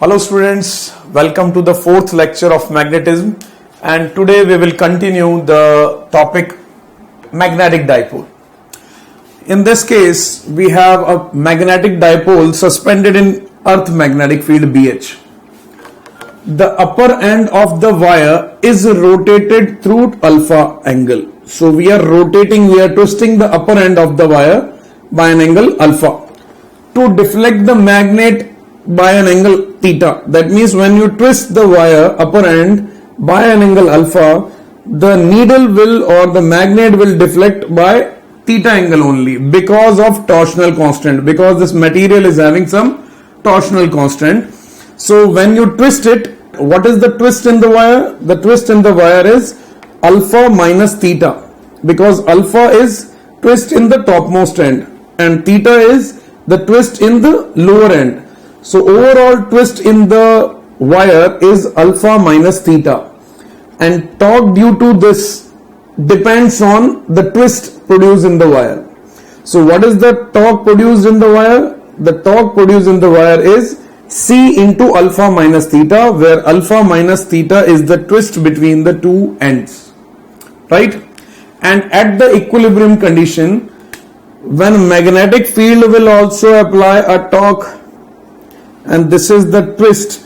Hello students, welcome to the fourth lecture of magnetism, and today we will continue the topic magnetic dipole. In this case, we have a magnetic dipole suspended in earth magnetic field BH. The upper end of the wire is rotated through alpha angle. So we are twisting the upper end of the wire by an angle alpha to deflect the magnet by an angle theta. That means when you twist the wire upper end by an angle alpha, the needle will or the magnet will deflect by theta angle only because of torsional constant, because this material is having some torsional constant. So when you twist it, what is the twist in the wire? The twist in the wire is alpha minus theta, because alpha is twist in the topmost end and theta is the twist in the lower end. So overall twist in the wire is alpha minus theta, and torque due to this depends on the twist produced in the wire. So what is the torque produced in the wire? The torque produced in the wire is C into alpha minus theta, where alpha minus theta is the twist between the two ends, right? And at the equilibrium condition, when magnetic field will also apply a torque, and this is the twist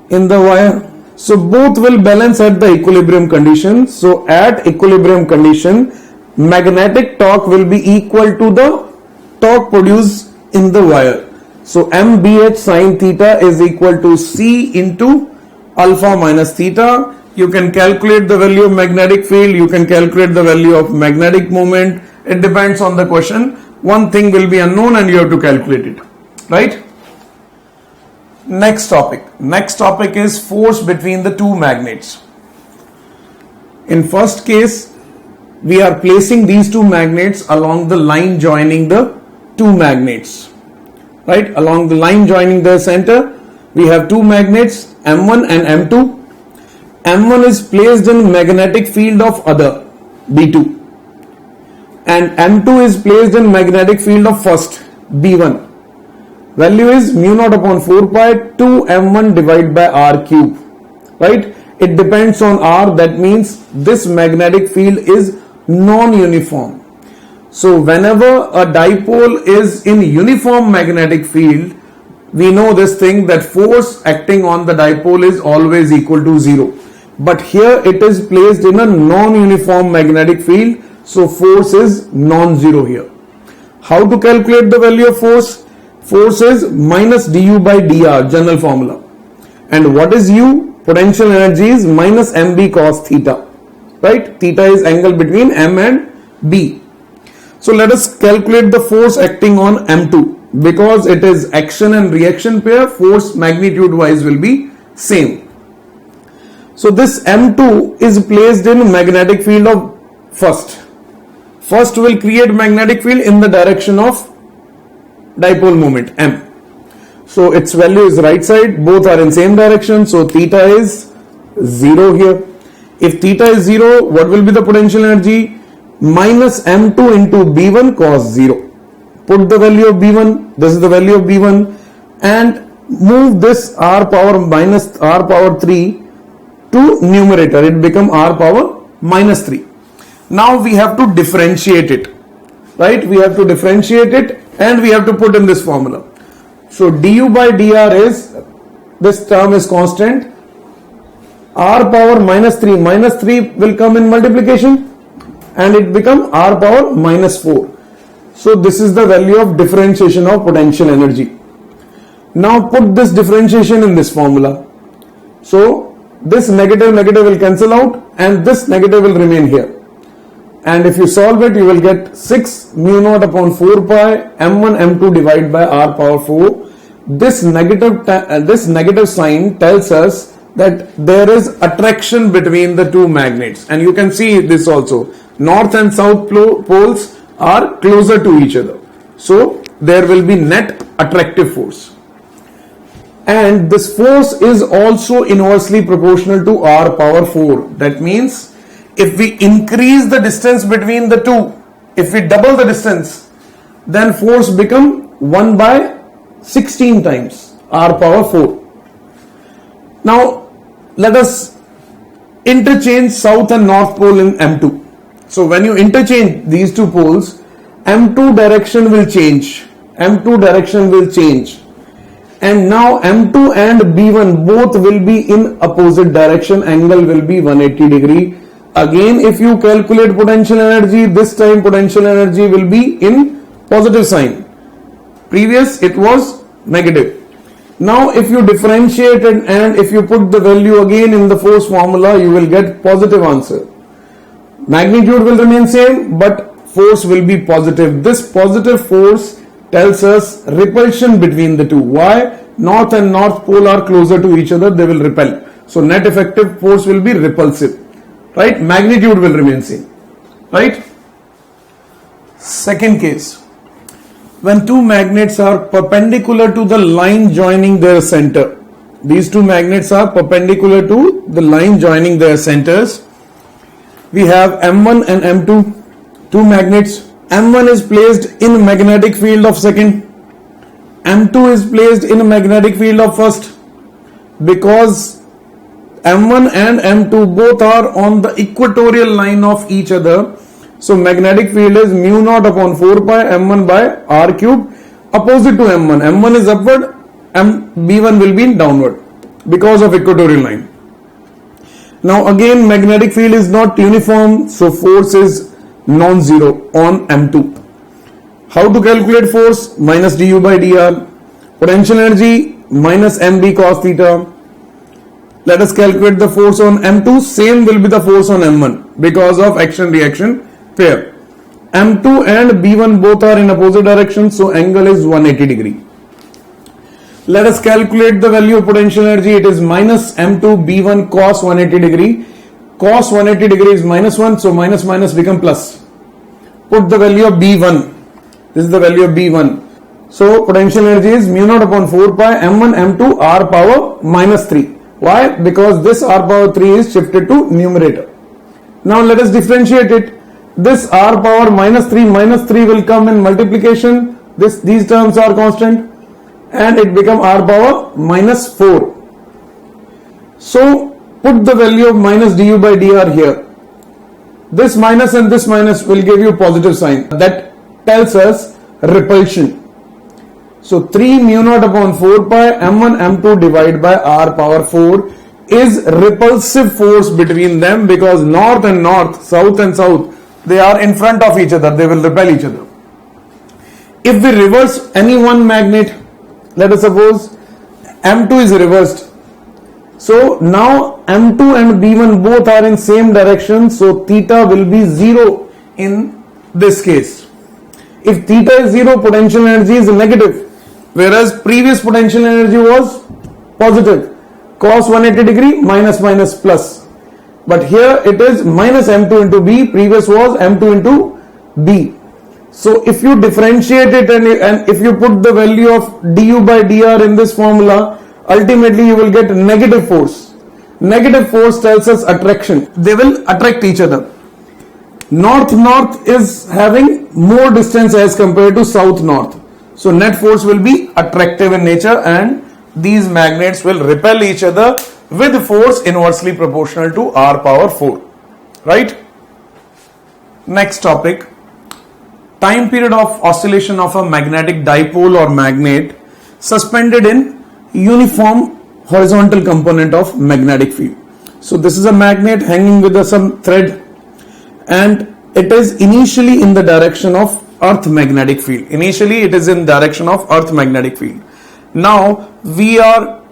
in the wire, so both will balance at the equilibrium condition. So at equilibrium condition, magnetic torque will be equal to the torque produced in the wire. So MBH sin theta is equal to C into alpha minus theta. You can calculate the value of magnetic field, you can calculate the value of magnetic moment. It depends on the question. One thing will be unknown and you have to calculate it, right? Next topic is force between the two magnets. In first case, we are placing these two magnets along the line joining the two magnets, right? Along the line joining the center, we have two magnets M1 and M2. M1 is placed in magnetic field of other B2, and M2 is placed in magnetic field of first B1. Value is mu naught upon 4 pi 2 M1 divided by R cube, right? It depends on R. That means this magnetic field is non-uniform. So whenever a dipole is in uniform magnetic field, we know this thing that force acting on the dipole is always equal to 0. But here it is placed in a non-uniform magnetic field, so force is non-zero here. How to calculate the value of force? Force is minus du by dr, general formula. And what is u? Potential energy is minus mb cos theta, right? Theta is angle between m and b. So let us calculate the force acting on M2. Because it is action and reaction pair, force magnitude wise will be same. So this M2 is placed in magnetic field of first. First will create magnetic field in the direction of dipole moment M. So its value is right side, both are in same direction, so theta is 0 here. If theta is 0, what will be the potential energy? Minus M2 into B1 cos 0. Put the value of B1, this is the value of B1, and move this R power minus R power 3 to numerator, it become R power minus 3. Now we have to differentiate it, right? We have to differentiate it and we have to put in this formula. So du by dr is, this term is constant, R power minus 3 will come in multiplication and it become R power minus 4. So this is the value of differentiation of potential energy. Now put this differentiation in this formula. So this negative will cancel out and this negative will remain here. And if you solve it, you will get 6 mu naught upon 4 pi M1 M2 divided by R power 4. This negative sign tells us that there is attraction between the two magnets, and you can see this also. North and south poles are closer to each other. So there will be net attractive force. And this force is also inversely proportional to R power 4. That means if we increase the distance between the two, if we double the distance, then force become 1 by 16 times. r power 4. Now let us interchange south and north pole in M2. So when you interchange these two poles, M2 direction will change. M2 direction will change. And now M2 and B1 both will be in opposite direction. Angle will be 180 degree. Again, if you calculate potential energy, this time potential energy will be in positive sign. Previous it was negative. Now if you differentiate it and if you put the value again in the force formula, you will get positive answer. Magnitude will remain same, but force will be positive. This positive force tells us repulsion between the two. Why? North and north pole are closer to each other, they will repel. So net effective force will be repulsive. Right? Magnitude will remain same. Right? Second case. When two magnets are perpendicular to the line joining their center. These two magnets are perpendicular to the line joining their centers. We have M1 and M2, two magnets. M1 is placed in magnetic field of second. M2 is placed in a magnetic field of first. Because M1 and M2 both are on the equatorial line of each other. So magnetic field is mu naught upon 4 pi M1 by R cube opposite to M1. M1 is upward, B1 will be downward because of equatorial line. Now again magnetic field is not uniform, so force is non-zero on M2. How to calculate force? Minus du by dr. Potential energy minus mb cos theta. Let us calculate the force on M2. Same will be the force on M1 because of action reaction pair. M2 and B1 both are in opposite direction, so angle is 180 degree. Let us calculate the value of potential energy. It is minus M2 B1 cos 180 degree. Cos 180 degree is minus 1, so minus minus become plus. Put the value of B1. This is the value of B1. So potential energy is mu naught upon 4 pi M1 M2 R power minus 3. Why? Because this R power 3 is shifted to numerator. Now let us differentiate it. This R power minus 3 will come in multiplication. These terms are constant. And it become R power minus 4. So put the value of minus du by dr here. This minus and this minus will give you positive sign. That tells us repulsion. So 3 mu naught upon 4 pi M1 M2 divided by R power 4 is repulsive force between them because north and north, south and south, they are in front of each other. They will repel each other. If we reverse any one magnet, let us suppose M2 is reversed. So now M2 and B1 both are in same direction. So theta will be 0 in this case. If theta is 0, potential energy is negative. Whereas previous potential energy was positive. Cos 180 degree minus minus plus. But here it is minus M2 into B. Previous was M2 into B. So if you differentiate it and if you put the value of du by dr in this formula, ultimately you will get negative force. Negative force tells us attraction. They will attract each other. North-north is having more distance as compared to south-north. So net force will be attractive in nature and these magnets will repel each other with force inversely proportional to R power 4. Right? Next topic. Time period of oscillation of a magnetic dipole or magnet suspended in uniform horizontal component of magnetic field. So this is a magnet hanging with some thread and it is initially in the direction of earth magnetic field. Initially it is in direction of earth magnetic field. Now we are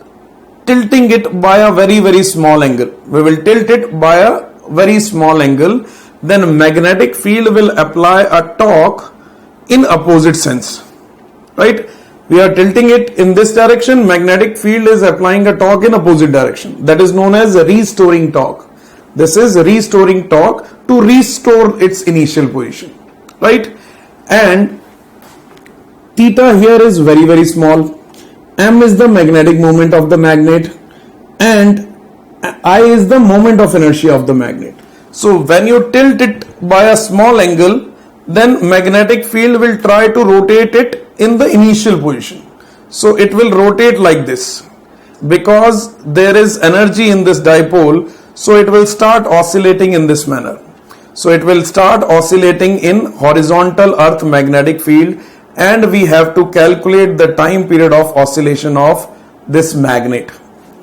tilting it by a very small angle. We will tilt it by a very small angle. Then magnetic field will apply a torque in opposite sense. Right? We are tilting it in this direction. Magnetic field is applying a torque in opposite direction. That is known as restoring torque. This is restoring torque to restore its initial position. Right? And theta here is very small. M is the magnetic moment of the magnet and I is the moment of inertia of the magnet. So when you tilt it by a small angle, then magnetic field will try to rotate it in the initial position. So it will rotate like this. Because there is energy in this dipole, so it will start oscillating in this manner. So it will start oscillating in horizontal earth magnetic field, and we have to calculate the time period of oscillation of this magnet,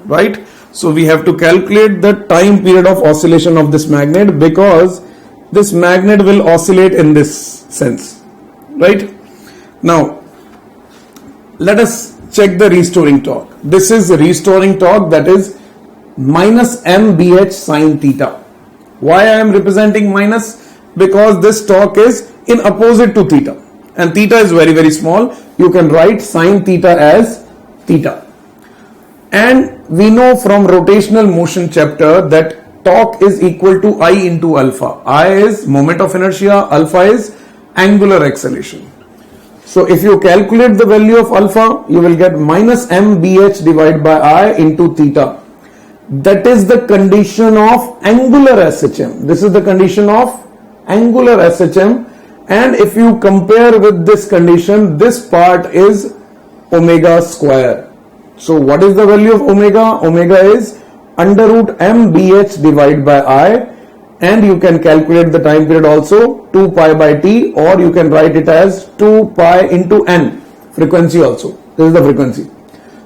right? So we have to calculate the time period of oscillation of this magnet, because this magnet will oscillate in this sense, right? Now let us check the restoring torque. This is restoring torque, that is minus mbh sine theta. Why I am representing minus? Because this torque is in opposite to theta, and theta is very, very small. You can write sine theta as theta. And we know from rotational motion chapter that torque is equal to I into alpha. I is moment of inertia, alpha is angular acceleration. So if you calculate the value of alpha, you will get minus mbh divided by I into theta. That is the condition of angular SHM. This is the condition of angular SHM. And if you compare with this condition, this part is omega square. So what is the value of omega? Omega is under root mbh divided by I. And you can calculate the time period also, 2 pi by t, or you can write it as 2 pi into n, frequency also. This is the frequency.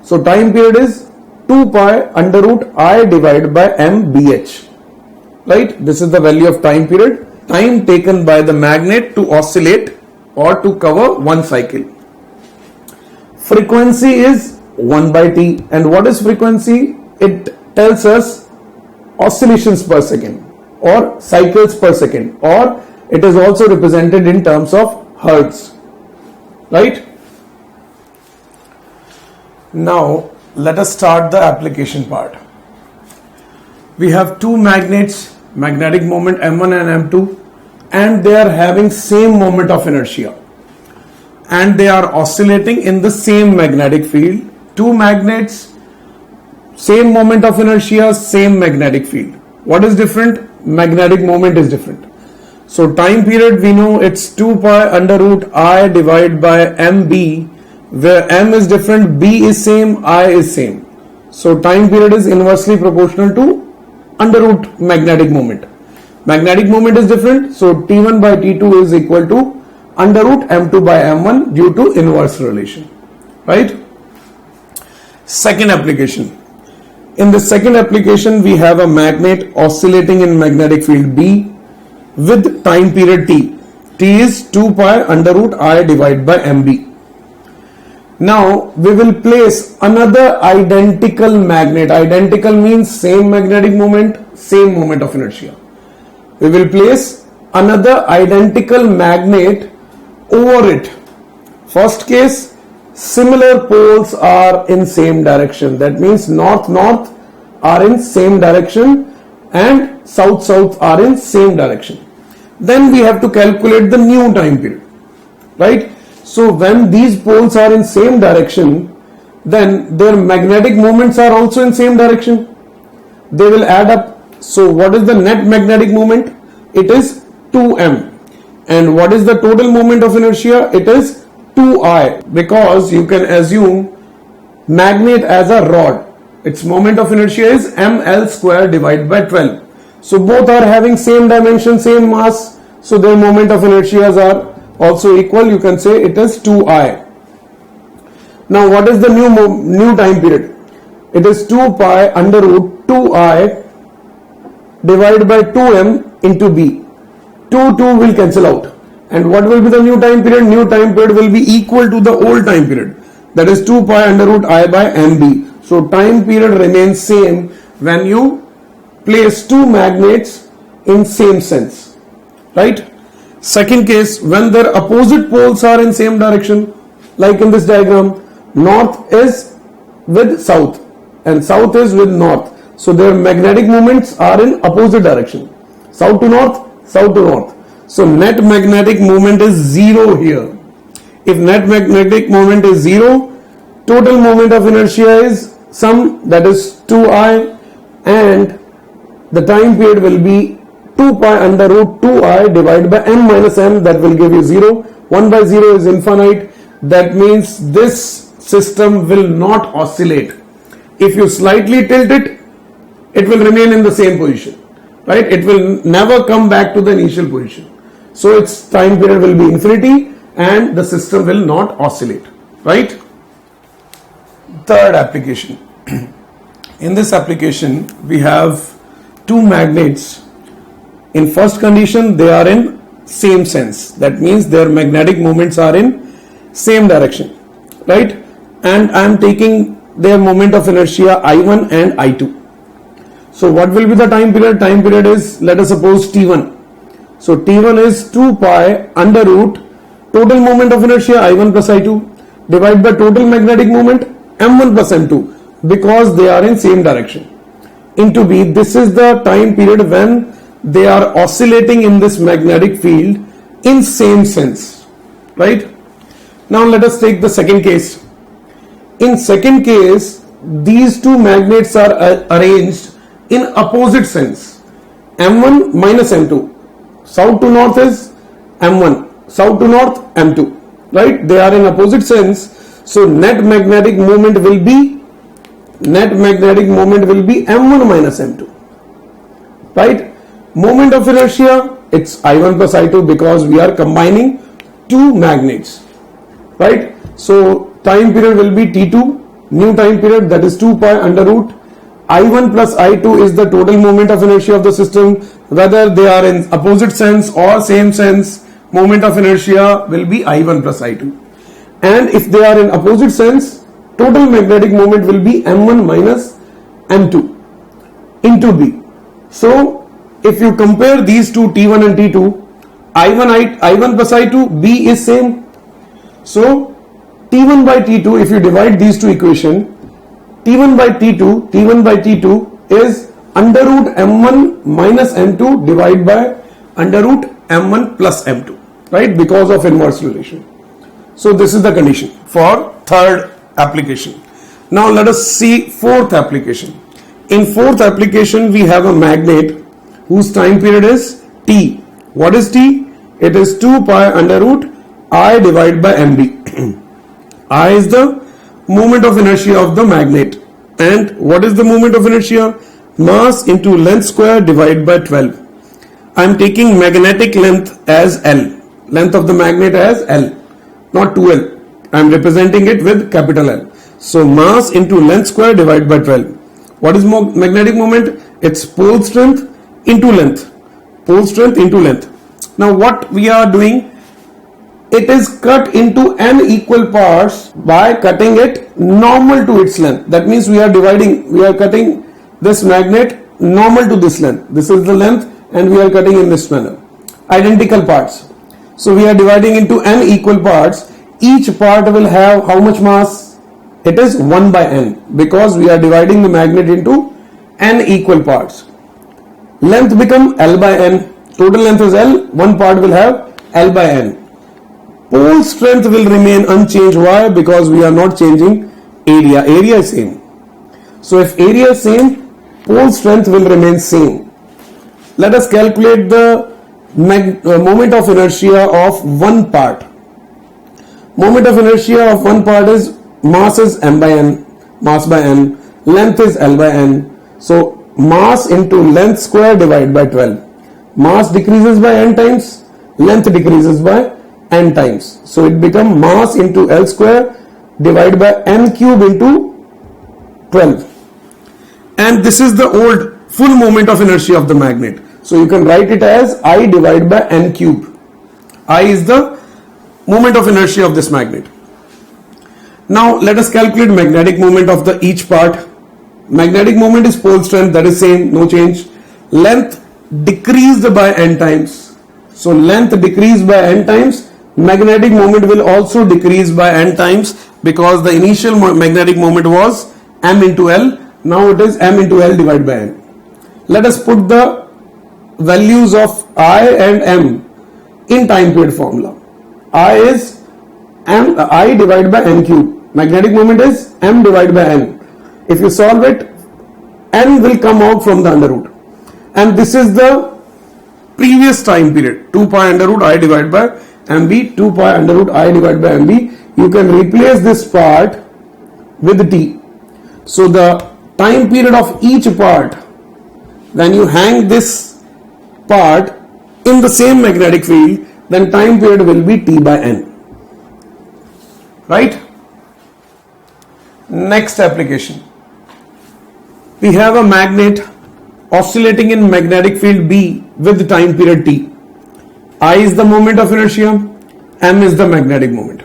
So time period is 2 pi under root I divided by mbh, right? This is the value of time period, time taken by the magnet to oscillate or to cover one cycle. Frequency is 1 by t. And what is frequency? It tells us oscillations per second, or cycles per second, or it is also represented in terms of hertz, right? Now let us start the application part. We have two magnets, magnetic moment M1 and M2, and they are having same moment of inertia, and they are oscillating in the same magnetic field. Two magnets, same moment of inertia, same magnetic field. What is different? Magnetic moment is different. So time period, we know it's 2 pi under root I divided by mb, where m is different, b is same, I is same. So time period is inversely proportional to under root magnetic moment. Magnetic moment is different, so T1 by T2 is equal to under root M2 by M1 due to inverse relation, right? Second application. In the second application, we have a magnet oscillating in magnetic field B with time period T. T is 2 pi under root I divided by MB. Now we will place another identical magnet. Identical means same magnetic moment, same moment of inertia. We will place another identical magnet over it. First case, similar poles are in same direction. That means north are in same direction and south are in same direction. Then we have to calculate the new time period, right? So when these poles are in same direction, then their magnetic moments are also in same direction. They will add up. So what is the net magnetic moment? It is 2m. And what is the total moment of inertia? It is 2I, because you can assume magnet as a rod. Its moment of inertia is ml square divided by 12. So both are having same dimension, same mass. So their moment of inertias are also equal. You can say it is 2I. Now what is the new time period? It is 2 pi under root 2I divided by 2m into b. 2 will cancel out. And what will be the new time period? New time period will be equal to the old time period. That is 2 pi under root I by mb. So time period remains same when you place two magnets in same sense, right? Second case, when their opposite poles are in same direction, like in this diagram, north is with south and south is with north. So their magnetic moments are in opposite direction, south to north, south to north. So net magnetic moment is 0 here. If net magnetic moment is 0, total moment of inertia is sum, that is 2I, and the time period will be 2 pi under root 2I divided by m minus m, that will give you 0. 1 by 0 is infinite. That means this system will not oscillate. If you slightly tilt it, it will remain in the same position, right? It will never come back to the initial position. So its time period will be infinity and the system will not oscillate, right? Third application. In this application, we have two magnets. In first condition, they are in same sense. That means their magnetic moments are in same direction, right? And I am taking their moment of inertia I1 and I2. So what will be the time period? Time period is, let us suppose T1. So T1 is 2 pi under root total moment of inertia I1 plus I2 divided by total magnetic moment M1 plus M2, because they are in same direction, into B. This is the time period when they are oscillating in this magnetic field in same sense, right? Now let us take the second case. In second case, these two magnets are arranged in opposite sense, M1 minus M2. South to north is M1, south to north M2, right? They are in opposite sense. So net magnetic moment will be M1 minus M2, right? Moment of inertia, it's I1 plus I2 because we are combining two magnets, right? So time period will be T2, new time period, that is 2 pi under root I1 plus I2 is the total moment of inertia of the system. Whether they are in opposite sense or same sense, moment of inertia will be I1 plus I2. And if they are in opposite sense, total magnetic moment will be M1 minus M2 into B. So if you compare these two, T1 and T2, I1 plus I2, B is same. So T1 by T2, if you divide these two equations, T1 by T2 is under root M1 minus M2 divided by under root M1 plus M2, right? Because of inverse relation. So this is the condition for third application. Now let us see fourth application. In fourth application, we have a magnet whose time period is T. What is T? It is 2 pi under root I divided by MB. I is the moment of inertia of the magnet. And what is the moment of inertia? Mass into length square divided by 12. I am taking magnetic length as L. Length of the magnet as L, not 2L. I am representing it with capital L. So mass into length square divided by 12. What is magnetic moment? It's pole strength into length. Pole strength into length. Now what we are doing? It is cut into n equal parts by cutting it normal to its length. That means we are cutting this magnet normal to this length. This is the length and we are cutting in this manner. Identical parts. So we are dividing into n equal parts. Each part will have how much mass? It is 1 by n, because we are dividing the magnet into n equal parts. Length become L by n. Total length is L. One part will have L by n. Pole strength will remain unchanged. Why? Because we are not changing area. Area is same. So if area is same, pole strength will remain same. Let us calculate the moment of inertia of one part. Moment of inertia of one part is mass is m by n, mass by n, length is L by n. So mass into length square divided by 12. Mass decreases by n times, length decreases by n times. So it becomes mass into L square divided by n cube into 12. And this is the old full moment of inertia of the magnet. So you can write it as I divided by n cube. I is the moment of inertia of this magnet. Now let us calculate magnetic moment of the each part. Magnetic moment is pole strength, that is same, no change. Length decreased by n times. So length decreased by n times. Magnetic moment will also decrease by n times, because the initial magnetic moment was m into L. Now it is m into L divided by n. Let us put the values of I and m in time period formula. I is I divided by n cube. Magnetic moment is m divided by n. If you solve it, n will come out from the under root. And this is the previous time period, 2 pi under root I divided by mb, 2 pi under root I divided by mb. You can replace this part with T. So the time period of each part, when you hang this part in the same magnetic field, then time period will be T by N. Right? Next application. We have a magnet oscillating in magnetic field B with time period T. I is the moment of inertia, M is the magnetic moment.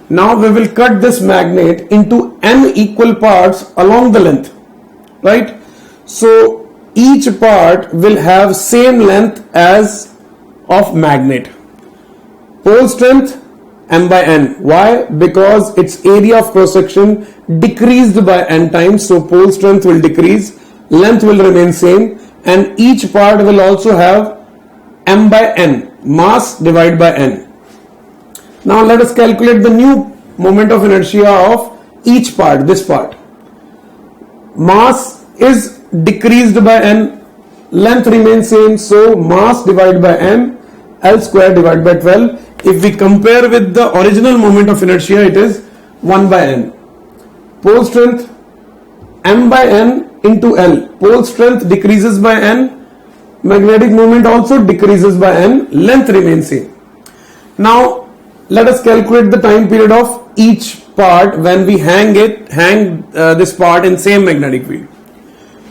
Now we will cut this magnet into N equal parts along the length, right? So each part will have same length as of magnet. Pole strength M by N. Why? Because its area of cross section decreased by N times, so pole strength will decrease, length will remain same, and each part will also have M by N, mass divided by N. Now let us calculate the new moment of inertia of each part, this part. Mass is decreased by N, length remains same, so mass divided by M, L square divided by 12. If we compare with the original moment of inertia, it is 1 by N. Pole strength M by N into L. Pole strength decreases by N, magnetic moment also decreases by N, length remains same. Now let us calculate the time period of each part when we hang this part in same magnetic field.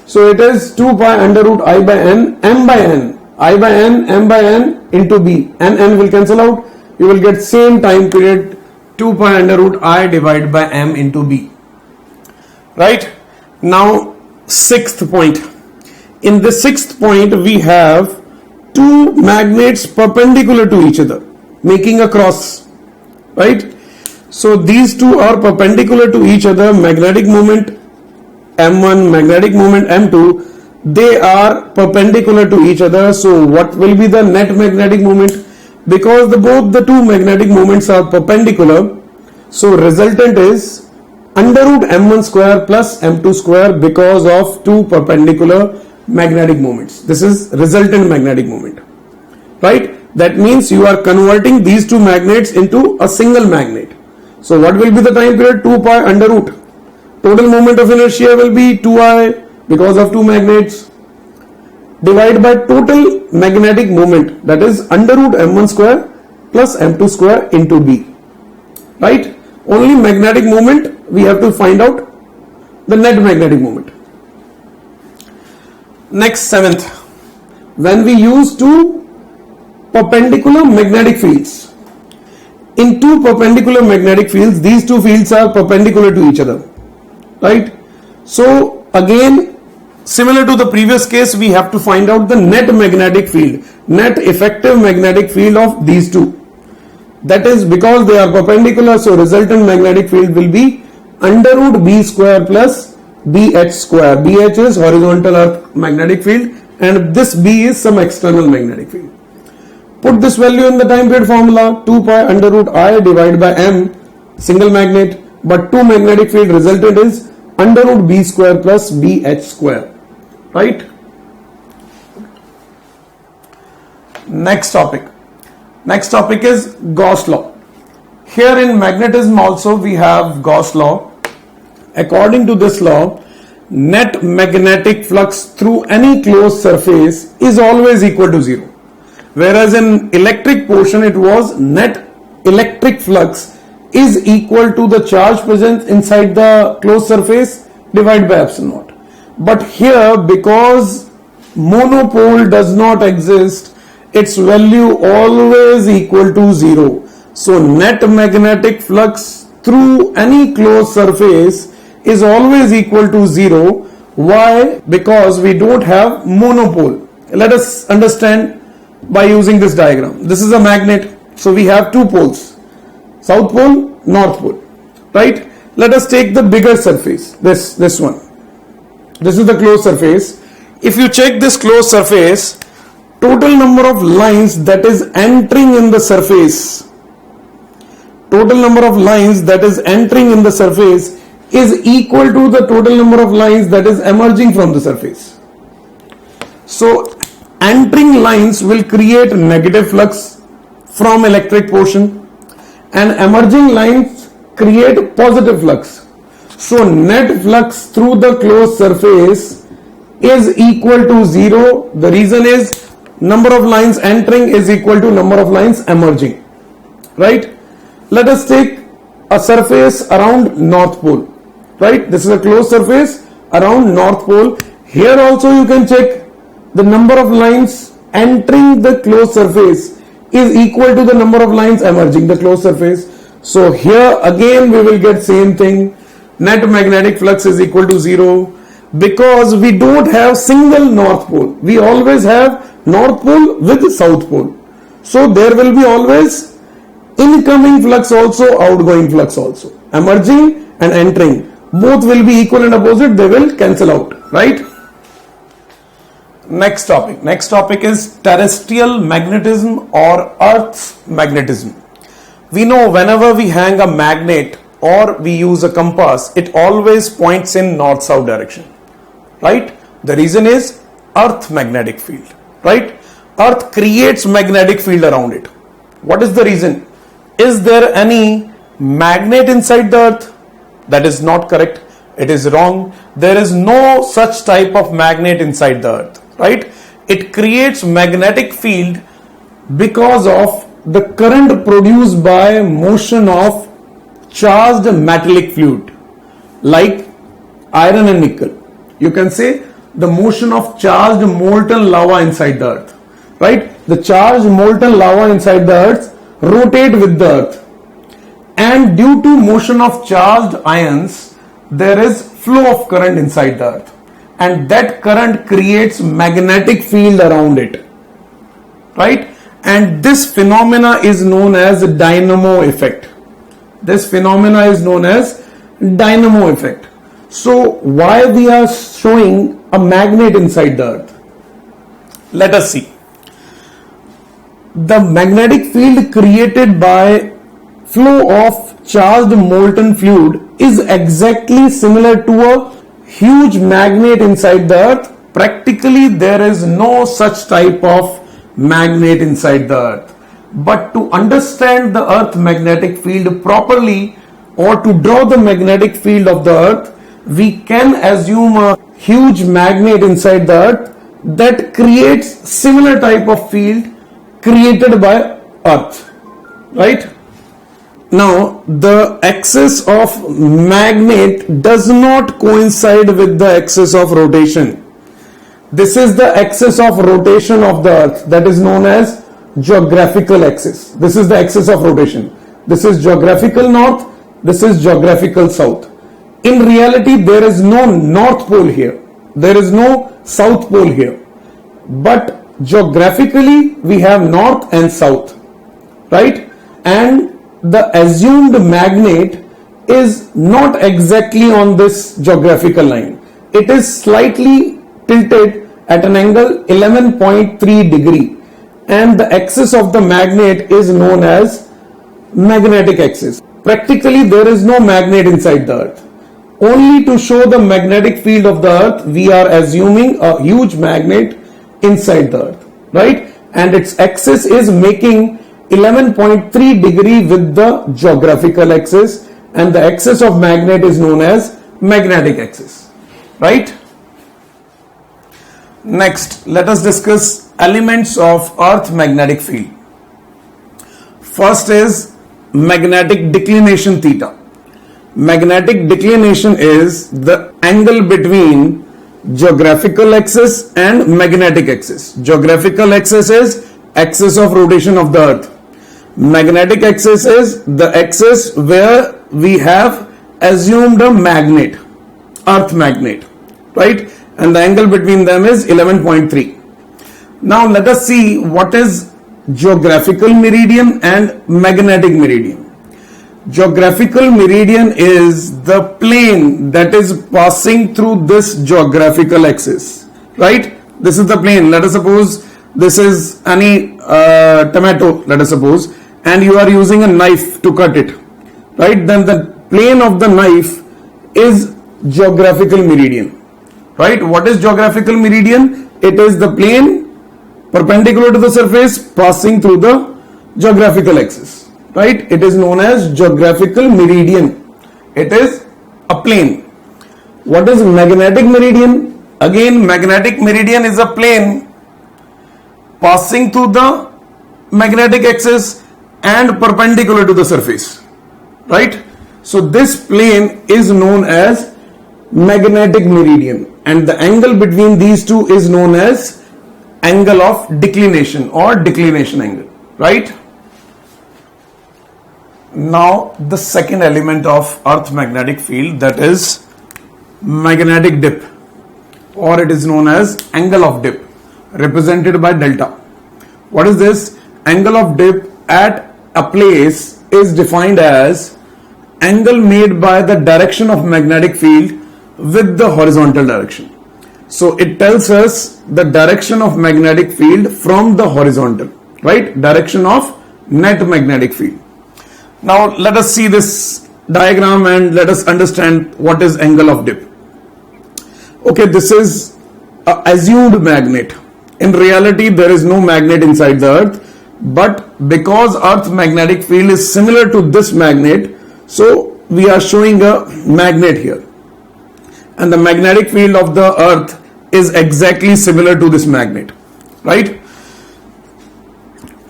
So it is 2 pi under root I by N, M by N, I by N, M by N into B. N will cancel out. You will get same time period 2 pi under root I divided by M into B. Right? Now sixth point. In the sixth point we have two magnets perpendicular to each other making a cross. Right? So these two are perpendicular to each other, magnetic moment M1, magnetic moment M2, they are perpendicular to each other. So what will be the net magnetic moment? Because both the two magnetic moments are perpendicular, so resultant is under root M1 square plus M2 square because of two perpendicular magnetic moments. This is resultant magnetic moment. Right? That means you are converting these two magnets into a single magnet. So what will be the time period? 2 pi under root. Total moment of inertia will be 2I because of two magnets divided by total magnetic moment, that is under root M1 square plus M2 square into B. Right? Only magnetic moment we have to find out the net magnetic moment. Next, seventh. When we use two perpendicular magnetic fields. In two perpendicular magnetic fields, these two fields are perpendicular to each other. Right? So again, similar to the previous case, we have to find out the net magnetic field, net effective magnetic field of these two. That is because they are perpendicular, so resultant magnetic field will be under root B square plus BH square. BH is horizontal earth magnetic field and this B is some external magnetic field. Put this value in the time period formula, 2 pi under root I divided by M, single magnet, but two magnetic field resultant is under root B square plus BH square. Right? Next topic. Next topic is Gauss law. Here in magnetism also we have Gauss law. According to this law, net magnetic flux through any closed surface is always equal to 0. Whereas in electric portion it was net electric flux is equal to the charge present inside the closed surface divided by epsilon naught. But here, because monopole does not exist, its value always equal to 0. So net magnetic flux through any closed surface is always equal to 0. Why? Because we don't have monopole. Let us understand by using this diagram. This is a magnet, so we have two poles, south pole, north pole. Right? Let us take the bigger surface, this one. This is the closed surface. If you check this closed surface, total number of lines that is entering in the surface, total number of lines that is entering in the surface is equal to the total number of lines that is emerging from the surface. So entering lines will create negative flux from electric portion and emerging lines create positive flux. So net flux through the closed surface is equal to 0. The reason is number of lines entering is equal to number of lines emerging, right? Let us take a surface around North Pole, right? This is a closed surface around North Pole. Here also you can check the number of lines entering the closed surface is equal to the number of lines emerging the closed surface. So here again we will get same thing. Net magnetic flux is equal to 0 because we don't have single North Pole. We always have North Pole with South Pole. So there will be always incoming flux also, outgoing flux also. Emerging and entering. Both will be equal and opposite. They will cancel out, right? Next topic. Next topic is terrestrial magnetism or Earth's magnetism. We know whenever we hang a magnet or we use a compass, it always points in north-south direction, right? The reason is Earth magnetic field, right? Earth creates magnetic field around it. What is the reason? Is there any magnet inside the Earth? That is not correct. It is wrong. There is no such type of magnet inside the Earth, right? It creates magnetic field because of the current produced by motion of charged metallic fluid like iron and nickel. You can say the motion of charged molten lava inside the Earth, right? The charged molten lava inside the Earth rotate with the Earth, and due to motion of charged ions there is flow of current inside the Earth, and that current creates magnetic field around it, right? And this phenomena is known as dynamo effect. This phenomena is known as dynamo effect. So why we are showing a magnet inside the Earth? Let us see. The magnetic field created by flow of charged molten fluid is exactly similar to a huge magnet inside the Earth. Practically there is no such type of magnet inside the Earth. But to understand the Earth magnetic field properly, or to draw the magnetic field of the Earth, we can assume a huge magnet inside the Earth that creates similar type of field created by Earth, right? Now the axis of magnet does not coincide with the axis of rotation. This is the axis of rotation of the Earth, that is known as geographical axis. This is the axis of rotation. This is geographical north, this is geographical south. In reality there is no North Pole here, there is no South Pole here, but geographically we have north and south, right? And the assumed magnet is not exactly on this geographical line. It is slightly tilted at an angle 11.3 degree, and the axis of the magnet is known as magnetic axis. Practically there is no magnet inside the Earth. Only to show the magnetic field of the Earth we are assuming a huge magnet inside the Earth, right? And its axis is making 11.3 degree with the geographical axis, and the axis of magnet is known as magnetic axis, right? Next, let us discuss elements of Earth magnetic field. First is magnetic declination theta. Magnetic declination is the angle between geographical axis and magnetic axis. Geographical axis is axis of rotation of the Earth. Magnetic axis is the axis where we have assumed a magnet, Earth magnet, right? And the angle between them is 11.3. Now let us see what is geographical meridian and magnetic meridian. Geographical meridian is the plane that is passing through this geographical axis, right? This is the plane. Let us suppose this is any tomato, let us suppose, and you are using a knife to cut it, right? Then the plane of the knife is geographical meridian, right? What is geographical meridian? It is the plane perpendicular to the surface passing through the geographical axis, right? It is known as geographical meridian. It is a plane. What is magnetic meridian? Again, magnetic meridian is a plane passing through the magnetic axis and perpendicular to the surface, right? So this plane is known as magnetic meridian, and the angle between these two is known as angle of declination or declination angle, right? Now the second element of Earth magnetic field, that is magnetic dip, or it is known as angle of dip, represented by delta. What is this? Angle of dip at a place is defined as angle made by the direction of magnetic field with the horizontal direction. So it tells us the direction of magnetic field from the horizontal, right? Direction of net magnetic field. Now let us see this diagram and let us understand what is angle of dip. Okay, this is an assumed magnet. In reality, there is no magnet inside the earth, but because Earth magnetic field is similar to this magnet, so we are showing a magnet here. And the magnetic field of the earth is exactly similar to this magnet, right?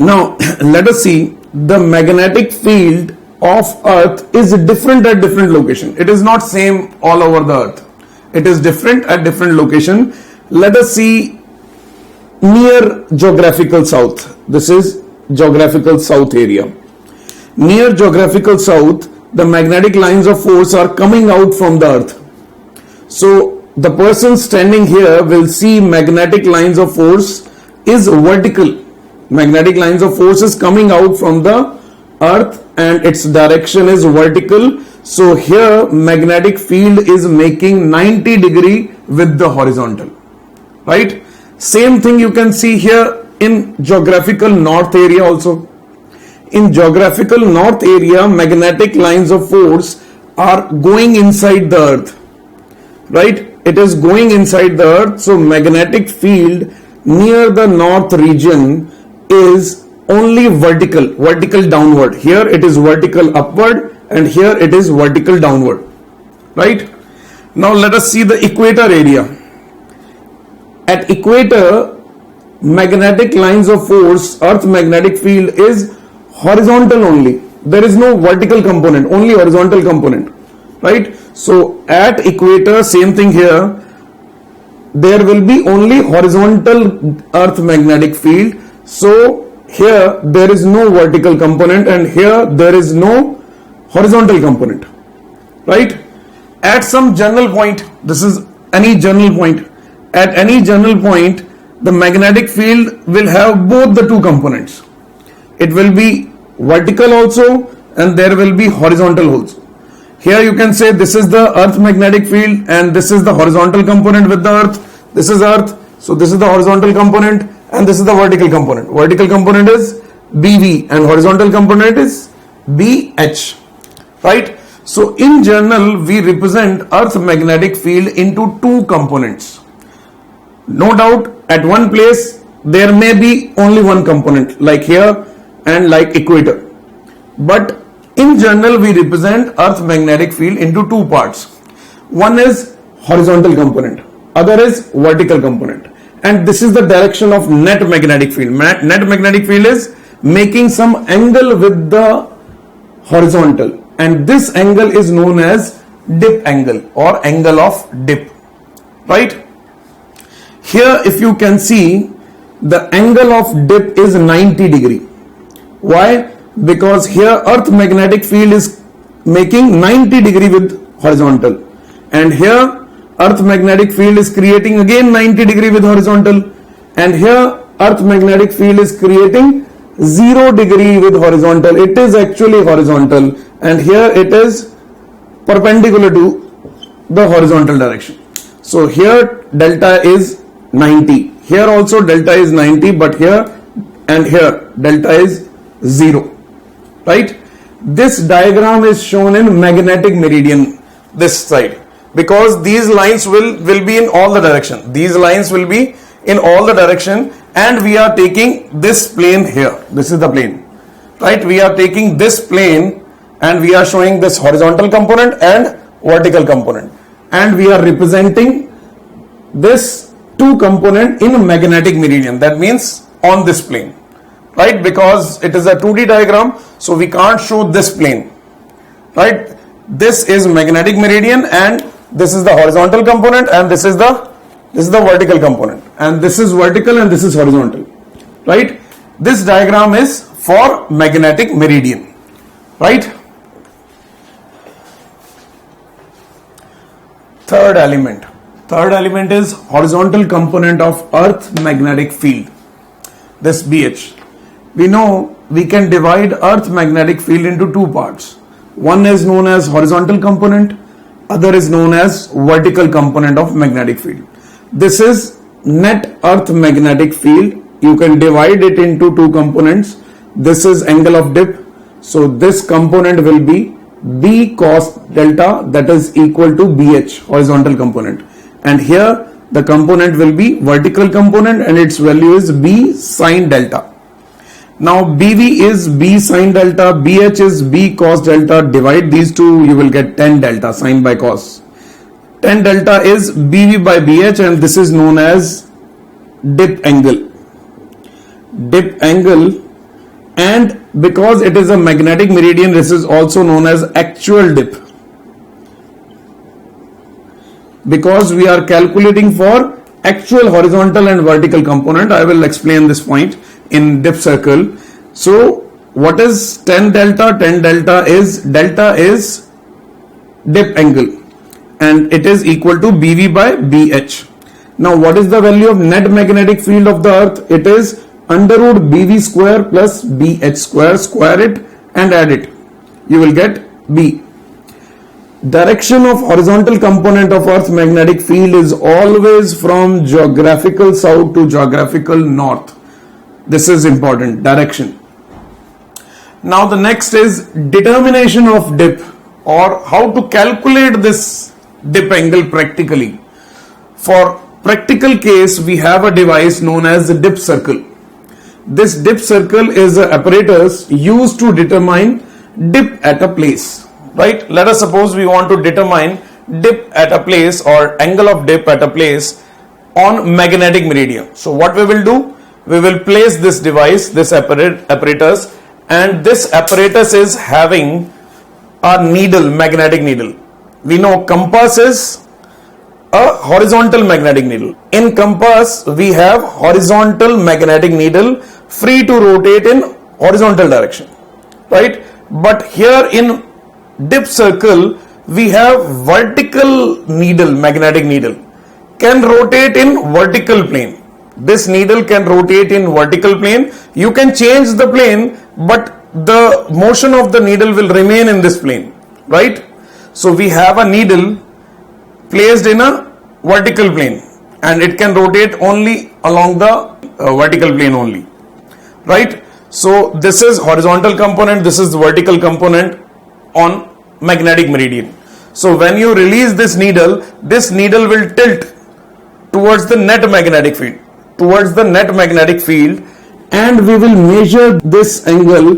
Now let us see, the magnetic field of earth is different at different location. It is not same all over the earth. It is different at different location. Let us see near geographical south. This is geographical south area. Near geographical south, the magnetic lines of force are coming out from the earth. So the person standing here will see magnetic lines of force is vertical. Magnetic lines of force is coming out from the earth and its direction is vertical. So here magnetic field is making 90 degree with the horizontal, right? Same thing you can see here in geographical north area also. In geographical north area, magnetic lines of force are going inside the earth, right? It is going inside the earth. So magnetic field near the north region is only vertical downward. Here it is vertical upward and here it is vertical downward, right? Now let us see the equator area. At equator, magnetic lines of force, earth magnetic field is horizontal only. There is no vertical component, only horizontal component, right? So at equator, same thing here, there will be only horizontal earth magnetic field. So here there is no vertical component and here there is no horizontal component, right? At some general point, this is any general point, at any general point the magnetic field will have both the two components. It will be vertical also and there will be horizontal also. Here you can say this is the earth magnetic field and this is the horizontal component with the earth. This is earth, so this is the horizontal component and this is the vertical component. Vertical component is BV and horizontal component is BH, right? So in general we represent earth magnetic field into two components. No doubt at one place there may be only one component like here and like equator, but in general we represent earth magnetic field into two parts. One is horizontal component, other is vertical component, and this is the direction of net magnetic field. Net magnetic field is making some angle with the horizontal and this angle is known as dip angle or angle of dip, right? Here if you can see, the angle of dip is 90 degree. Why? Because here earth magnetic field is making 90 degree with horizontal and here earth magnetic field is creating again 90 degree with horizontal and here earth magnetic field is creating 0 degree with horizontal. It is actually horizontal and here it is perpendicular to the horizontal direction. So here delta is 90, here also delta is 90, but here and here delta is 0, right? This diagram is shown in magnetic meridian, this side, because these lines will be in all the direction. These lines will be in all the direction and we are taking this plane here. This is the plane, right? We are taking this plane and we are showing this horizontal component and vertical component, and we are representing this 2 component in magnetic meridian, that means on this plane, right? Because it is a 2D diagram, so we can't show this plane, right? This is magnetic meridian, and this is the horizontal component, and this is the vertical component, and this is vertical and this is horizontal, right? This diagram is for magnetic meridian, right? Third element is horizontal component of earth magnetic field, this BH. We know we can divide earth magnetic field into 2 parts. One is known as horizontal component, other is known as vertical component of magnetic field. This is net earth magnetic field. You can divide it into 2 components. This is angle of dip, so this component will be B cos delta, that is equal to BH, horizontal component, and here the component will be vertical component and its value is B sin delta. Now BV is B sin delta, BH is B cos delta. Divide these two, you will get tan delta, sin by cos. Tan delta is BV by BH, and this is known as dip angle. Dip angle, and because it is a magnetic meridian, this is also known as actual dip. Because we are calculating for actual horizontal and vertical component, I will explain this point in dip circle. So what is tan delta? Tan delta is dip angle, and it is equal to BV by BH. Now what is the value of net magnetic field of the earth? It is under root BV square plus BH square. Square it and add it, you will get B. Direction of horizontal component of earth magnetic field is always from geographical south to geographical north. This is important, direction. Now the next is determination of dip, or how to calculate this dip angle practically. For practical case, we have a device known as the dip circle. This dip circle is an apparatus used to determine dip at a place, right? Let us suppose we want to determine dip at a place or angle of dip at a place on magnetic meridian. So what we will do? We will place this device, this apparatus, and this apparatus is having a needle, magnetic needle. We know compass is a horizontal magnetic needle. In compass, we have horizontal magnetic needle free to rotate in horizontal direction, right? But here in dip circle, we have vertical needle, magnetic needle, can rotate in vertical plane. This needle can rotate in vertical plane. You can change the plane, but the motion of the needle will remain in this plane, right? So we have a needle placed in a vertical plane, and it can rotate only along the vertical plane only, right? So this is horizontal component, this is the vertical component on magnetic meridian. So when you release this needle will tilt towards the net magnetic field, and we will measure this angle.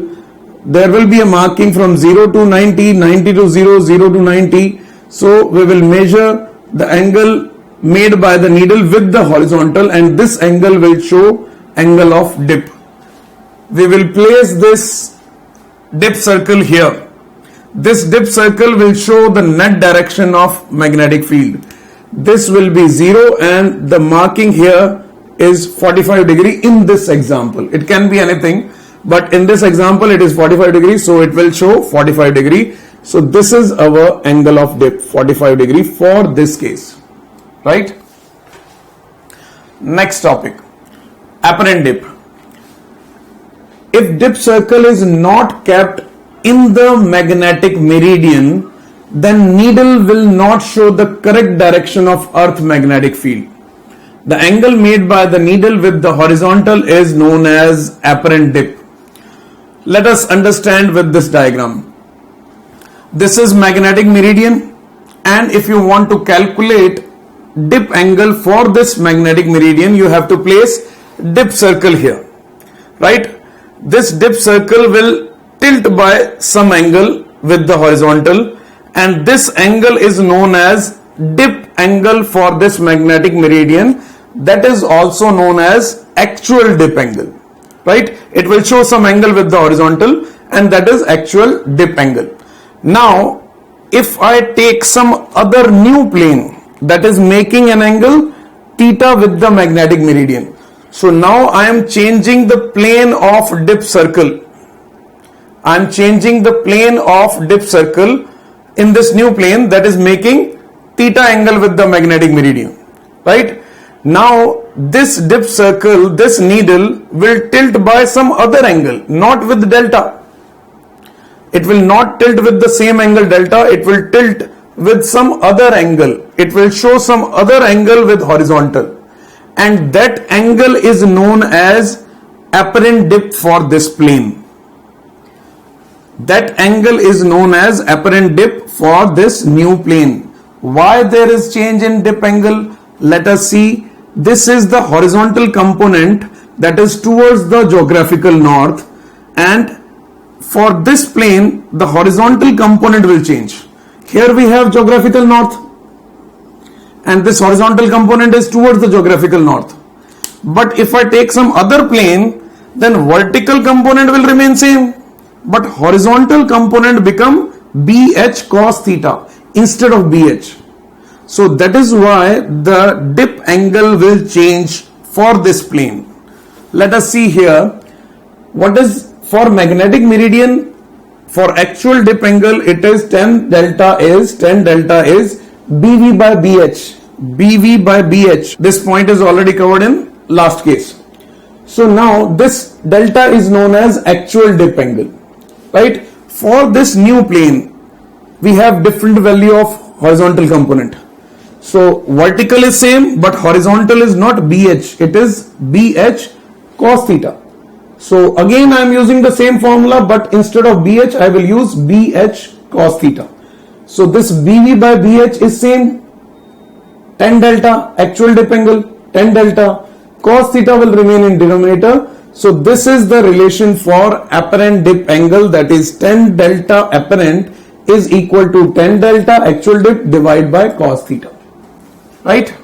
There will be a marking from 0 to 90, 90 to 0, 0 to 90. So we will measure the angle made by the needle with the horizontal, and this angle will show angle of dip. We will place this dip circle here. This dip circle will show the net direction of magnetic field. This will be 0, and the marking here is 45 degree in this example. It can be anything, but in this example it is 45 degrees, so it will show 45 degree. So this is our angle of dip, 45 degree for this case, right? Next topic, apparent dip. If dip circle is not kept in the magnetic meridian, then needle will not show the correct direction of earth magnetic field. The angle made by the needle with the horizontal is known as apparent dip. Let us understand with this diagram. This is magnetic meridian, and if you want to calculate dip angle for this magnetic meridian, you have to place dip circle here, right? This dip circle will tilt by some angle with the horizontal, and this angle is known as dip angle for this magnetic meridian. That is also known as actual dip angle, right? It will show some angle with the horizontal, and that is actual dip angle. Now, if I take some other new plane that is making an angle theta with the magnetic meridian, so now I am changing the plane of dip circle. I am changing the plane of dip circle in this new plane that is making theta angle with the magnetic meridian, right? Now this dip circle, this needle will tilt by some other angle, not with delta. It will not tilt with the same angle delta, it will tilt with some other angle. It will show some other angle with horizontal, and that angle is known as apparent dip for this plane. That angle is known as apparent dip for this new plane. Why there is change in dip angle? Let us see. This is the horizontal component that is towards the geographical north, and for this plane the horizontal component will change. Here we have geographical north, and this horizontal component is towards the geographical north. But if I take some other plane, then vertical component will remain same, but horizontal component become BH cos theta instead of BH. So that is why the dip angle will change for this plane. Let us see here. What is for magnetic meridian? For actual dip angle, it is tan delta is BV by BH. BV by BH. This point is already covered in last case. So now this delta is known as actual dip angle, right? For this new plane, we have different value of horizontal component. So vertical is same, but horizontal is not BH, it is BH cos theta. So again I am using the same formula, but instead of BH I will use BH cos theta. So this BV by BH is same, tan delta actual dip angle, tan delta, cos theta will remain in denominator. So this is the relation for apparent dip angle, that is tan delta apparent is equal to tan delta actual dip divided by cos theta, right?